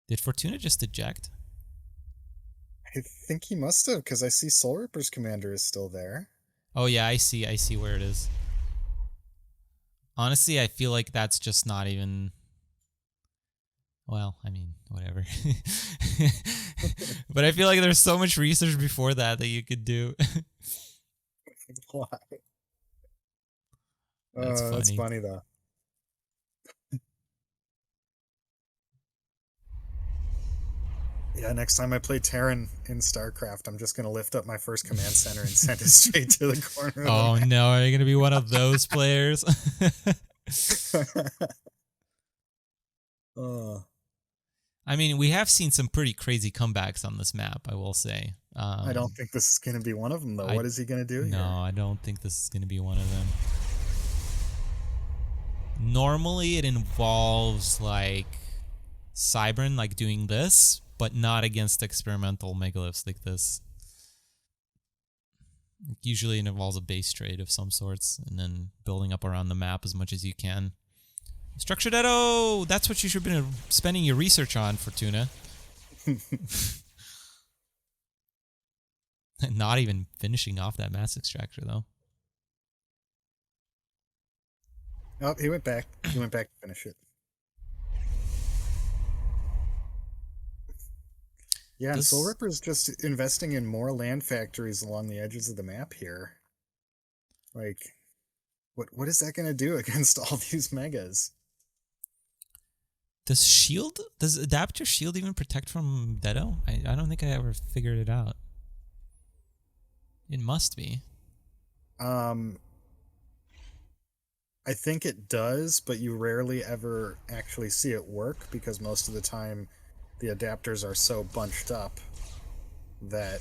Did Fortuna just eject? I think he must have, because I see SoulRipper's commander is still there. Oh yeah, I see where it is. Honestly, I feel like that's just not even. Well, I mean, whatever. But I feel like there's so much research before that you could do. Why? That's That's funny. funny though. Yeah, next time I play Terran in StarCraft, I'm just gonna lift up my first command center and send it straight to the corner of Oh the no, are you gonna be one of those players? map. uh, I mean, we have seen some pretty crazy comebacks on this map, I will say. I don't think this is gonna be one of them though. I What is he gonna do no, here? I don't think this is gonna be one of them. Normally, it involves like Cybern, like doing this, but not against experimental megaliths like this. Usually, it involves a base trade of some sorts, and then building up around the map as much as you can. Structured Edo! That's what you should have been spending your research on, Fortuna. Not even finishing off that mass extractor, though. Oh, he went back. He went back to finish it. Yeah, and This, SoulRipper is just investing in more land factories along the edges of the map here. Like, what is that going to do against all these megas? does adapter shield even protect from Dedo? I don't think I ever figured it out. It must be. Um, I think it does, but you rarely ever actually see it work because most of the time the adapters are so bunched up that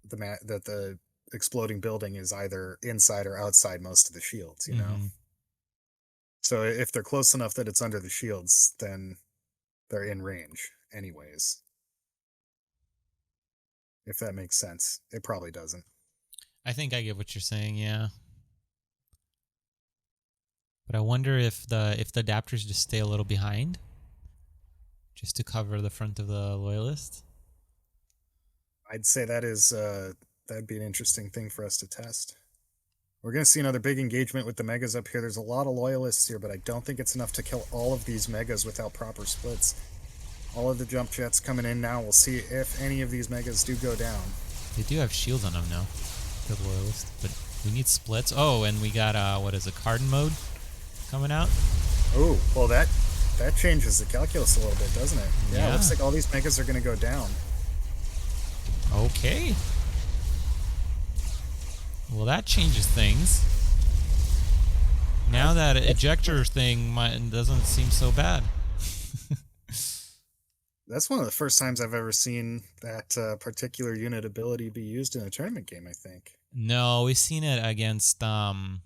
the exploding building is either inside or outside most of the shields, you know. Mm-hmm. So if they're close enough that it's under the shields, then they're in range anyways. If that makes sense. It probably doesn't. I think I get what you're saying, yeah. But I wonder if the adapters just stay a little behind, just to cover the front of the loyalist. I'd say that'd be an interesting thing for us to test. We're going to see another big engagement with the megas up here. There's a lot of loyalists here, but I don't think it's enough to kill all of these megas without proper splits. All of the jump jets coming in now. We'll see if any of these megas do go down. They do have shields on them now, the loyalist, but we need splits. Oh, and we got what is it, Cardin mode coming out? Oh, well that changes the calculus a little bit, doesn't it? Yeah, Yeah. looks like all these megas are going to go down. Okay. Well, that changes things. Now that ejector thing doesn't seem so bad. That's one of the first times I've ever seen that particular unit ability be used in a tournament game, I think. No, we've seen it against Cybern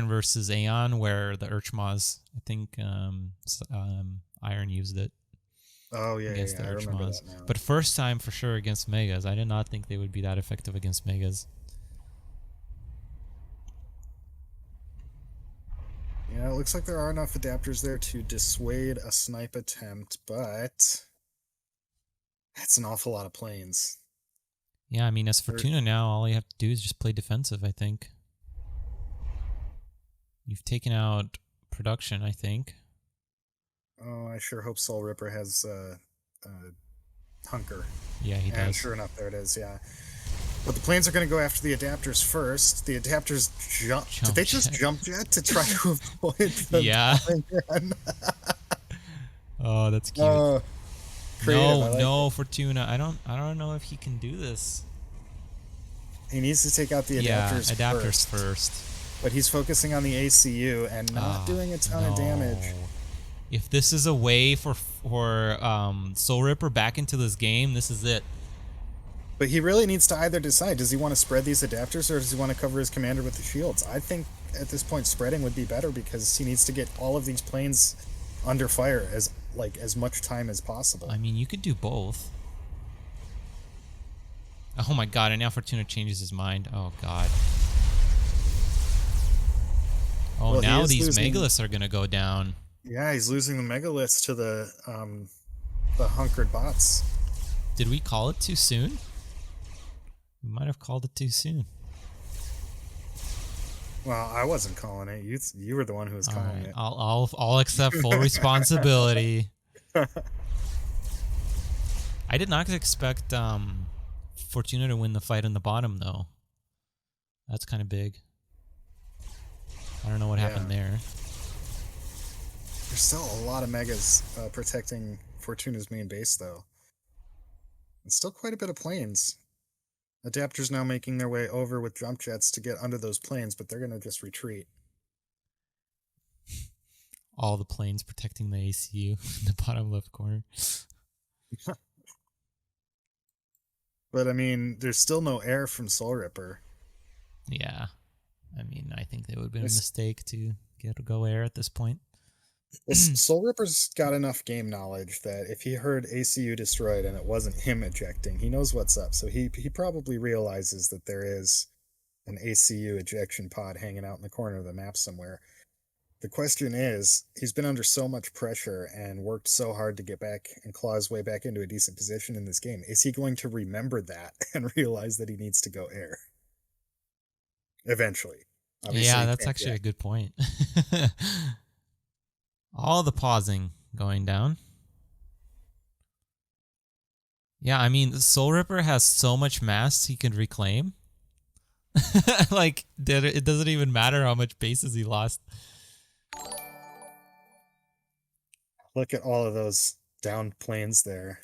versus Aeon, where the Urchmaws, I think Iron used it Oh, yeah, against yeah, the I remember Urchmaws. that now. But first time for sure against Megas. I did not think they would be that effective against Megas. Yeah, it looks like there are enough adapters there to dissuade a snipe attempt, but that's an awful lot of planes. Yeah, I mean, as Fortuna now, all you have to do is just play defensive, I think. You've taken out production, I think. Oh, I sure hope SoulRipper has hunker. Yeah, he And does. sure enough, there it is, yeah. But the planes are going to go after the adapters first. The adapters jump. Did they just jump jet to try to avoid the Yeah. bombing run? Oh, that's cute. Creative, I like No, it. Fortuna. I don't know if he can do this. He needs to take out the Yeah, adapters adapters first. first. But he's focusing on the ACU and not doing a ton of damage. If this is a way for SoulRipper back into this game, this is it. But he really needs to either decide, does he want to spread these adapters or does he want to cover his commander with the shields? I think at this point spreading would be better because he needs to get all of these planes under fire as much time as possible. I mean, you could do both. Oh my god, and now Fortuna changes his mind. Oh god. Oh, well, now these megaliths are gonna go down. Yeah, he's losing the megaliths to the hunkered bots. Did we call it too soon? We might have called it too soon. Well, I wasn't calling it. You were the one who was calling it. I'll accept full responsibility. I did not expect Fortuna to win the fight in the bottom, though. That's kind of big. I don't know what happened there. There's still a lot of megas protecting Fortuna's main base, though. It's still quite a bit of planes. Adapters now making their way over with jump jets to get under those planes, but they're going to just retreat. All the planes protecting the ACU in the bottom left corner. But, I mean, there's still no air from SoulRipper. Yeah. I mean, I think it would have been a mistake to go air at this point. Well, SoulRipper's got enough game knowledge that if he heard ACU destroyed and it wasn't him ejecting, he knows what's up. So he probably realizes that there is an ACU ejection pod hanging out in the corner of the map somewhere. The question is, he's been under so much pressure and worked so hard to get back and claw his way back into a decent position in this game. Is he going to remember that and realize that he needs to go air? Eventually. Obviously, yeah, that's actually a good point. All the pausing going down. Yeah, I mean, SoulRipper has so much mass he can reclaim. Like, it doesn't even matter how much bases he lost. Look at all of those downed planes there.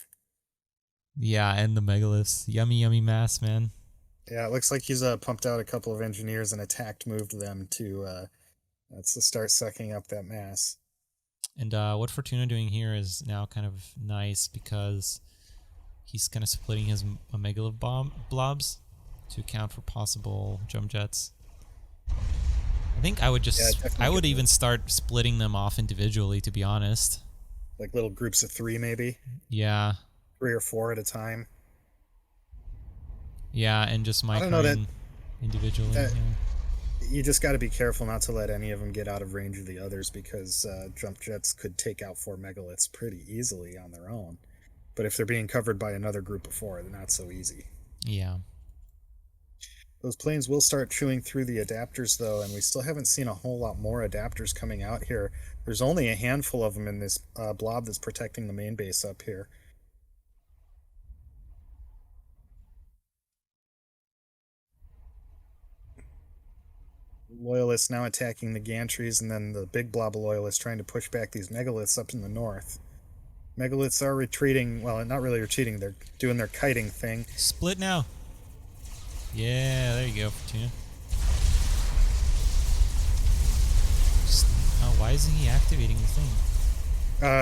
Yeah, and the megaliths. Yummy, yummy mass, man. Yeah, it looks like he's pumped out a couple of engineers and moved them to start sucking up that mass. And what Fortuna doing here is now kind of nice because he's kind of splitting his megalith blobs to account for possible jump jets. I think I would I would even start splitting them off individually, to be honest. Like little groups of 3, maybe? Yeah. 3 or 4 at a time. Yeah, and just microing individually. You just got to be careful not to let any of them get out of range of the others because jump jets could take out 4 megaliths pretty easily on their own. But if they're being covered by another group of 4, they're not so easy. Yeah. Those planes will start chewing through the adapters, though, and we still haven't seen a whole lot more adapters coming out here. There's only a handful of them in this blob that's protecting the main base up here. Loyalists now attacking the gantries, and then the big blob of loyalists trying to push back these megaliths up in the north. Megaliths are retreating. Well, not really retreating. They're doing their kiting thing. Split now. Yeah, there you go, Fortuna. Oh, why isn't he activating the thing?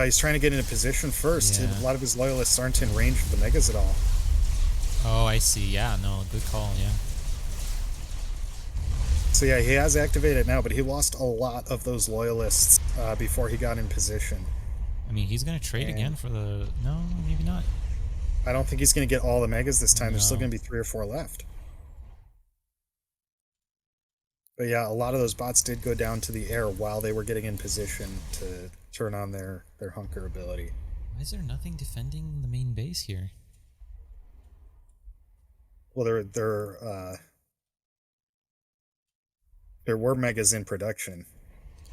He's trying to get into position first. Yeah. A lot of his loyalists aren't in range of the megas at all. Oh, I see. Yeah, no, good call, yeah. So yeah, he has activated now, but he lost a lot of those loyalists before he got in position. I mean, he's going to trade again for the... No, maybe not. I don't think he's going to get all the megas this time. No. There's still going to be 3 or 4 left. But yeah, a lot of those bots did go down to the air while they were getting in position to turn on their hunker ability. Why is there nothing defending the main base here? Well, there were megas in production.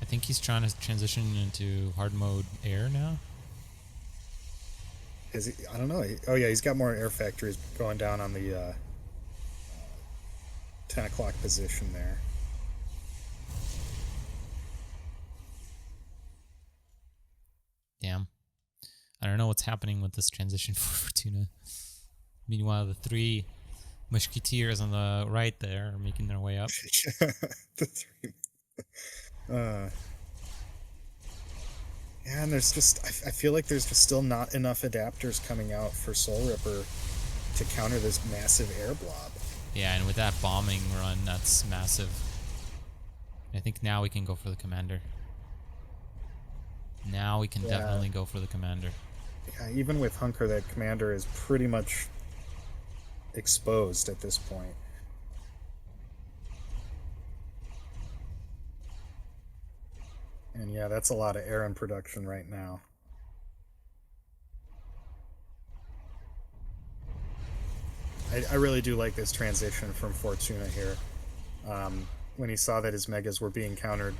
I think he's trying to transition into hard mode air now. Is he? I don't know. Oh yeah, he's got more air factories going down on the 10 o'clock position there. Damn. I don't know what's happening with this transition for Fortuna. Meanwhile, the 3 Musketeers on the right there are making their way up. The 3. Yeah, and there's just, I feel like there's just still not enough adapters coming out for SoulRipper to counter this massive air blob. Yeah, and with that bombing run, that's massive. I think now we can go for the commander. Now we can definitely go for the commander. Yeah, even with Hunker, that commander is pretty much exposed at this point. And yeah, that's a lot of air in production right now. I really do like this transition from Fortuna here. When he saw that his megas were being countered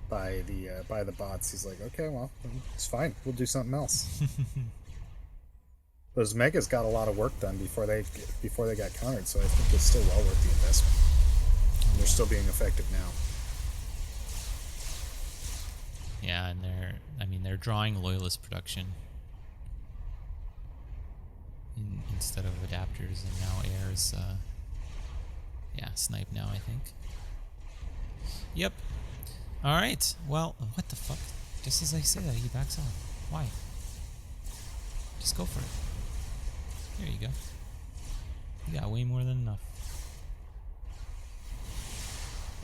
by the bots, he's like, okay, well, it's fine. We'll do something else. Those megas got a lot of work done before they got countered, so I think it's still well worth the investment. And they're still being effective now. Yeah, and they're drawing loyalist production instead of adapters, and now air's snipe now, I think. Yep. All right. Well, what the fuck? Just as I say that, he backs off. Why? Just go for it. There you go. You got way more than enough.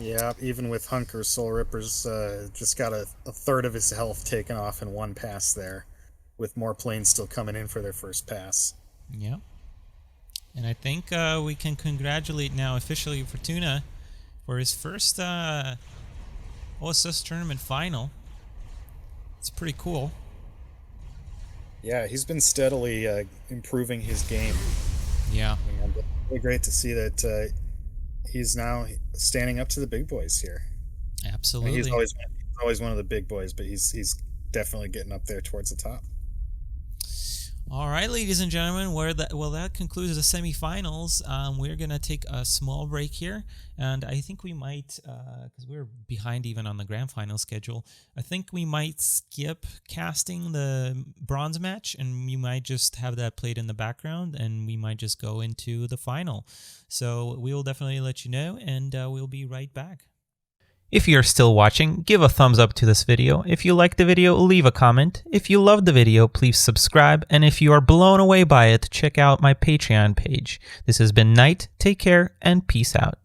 Yeah, even with Hunker, SoulRipper's just got a third of his health taken off in one pass there, with more planes still coming in for their first pass. Yeah. And I think we can congratulate now officially Fortuna for his first OSS tournament final. It's pretty cool. Yeah, he's been steadily improving his game. Yeah. And it's really great to see that he's now standing up to the big boys here. Absolutely. I mean, he's always one of the big boys, but he's definitely getting up there towards the top. All right, ladies and gentlemen, that concludes the semifinals. We're going to take a small break here, and I think we might, because we're behind even on the grand final schedule, I think we might skip casting the bronze match, and we might just have that played in the background, and we might just go into the final. So we will definitely let you know, and we'll be right back. If you're still watching, give a thumbs up to this video. If you liked the video, leave a comment. If you loved the video, please subscribe. And if you are blown away by it, check out my Patreon page. This has been Nite. Take care and peace out.